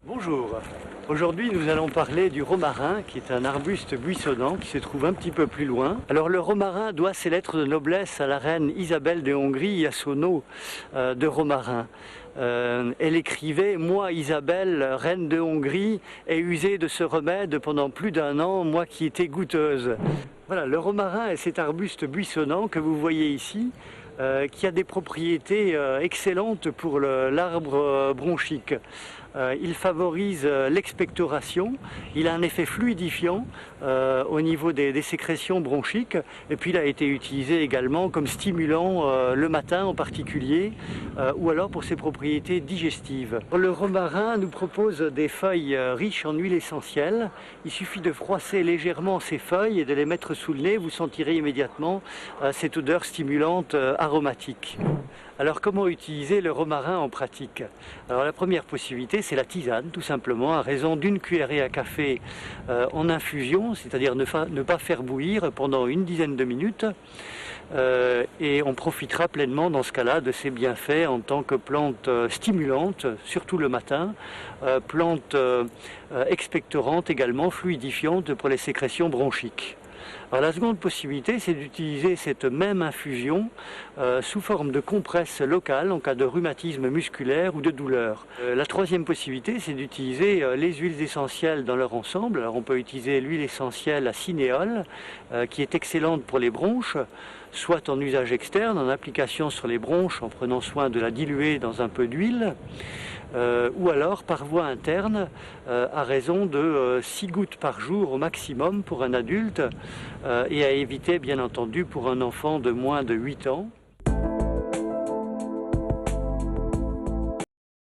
Bonjour, aujourd'hui nous allons parler du romarin qui est un arbuste buissonnant qui se trouve un petit peu plus loin. Alors le romarin doit ses lettres de noblesse à la reine Isabelle de Hongrie à son eau de romarin. Elle écrivait « Moi Isabelle, reine de Hongrie, ai usé de ce remède pendant plus d'un an, moi qui étais goûteuse ». Voilà, le romarin est cet arbuste buissonnant que vous voyez ici, qui a des propriétés excellentes pour l'arbre bronchique. Il favorise l'expectoration, il a un effet fluidifiant au niveau des sécrétions bronchiques, et puis il a été utilisé également comme stimulant le matin en particulier, ou alors pour ses propriétés digestives. Le romarin nous propose des feuilles riches en huile essentielle. Il suffit de froisser légèrement ces feuilles et de les mettre sous le nez, vous sentirez immédiatement cette odeur stimulante aromatique. Alors comment utiliser le romarin en pratique? Alors la première possibilité c'est la tisane, tout simplement, à raison d'une cuillerée à café en infusion, c'est-à-dire ne pas faire bouillir pendant une dizaine de minutes. Et on profitera pleinement dans ce cas-là de ses bienfaits en tant que plante stimulante, surtout le matin, plante expectorante également, fluidifiante pour les sécrétions bronchiques. Alors la seconde possibilité, c'est d'utiliser cette même infusion sous forme de compresse locale en cas de rhumatisme musculaire ou de douleur. La troisième possibilité, c'est d'utiliser les huiles essentielles dans leur ensemble. Alors on peut utiliser l'huile essentielle à cinéole, qui est excellente pour les bronches, soit en usage externe, en application sur les bronches, en prenant soin de la diluer dans un peu d'huile, ou alors par voie interne à raison de 6 gouttes par jour au maximum pour un adulte et à éviter bien entendu pour un enfant de moins de 8 ans.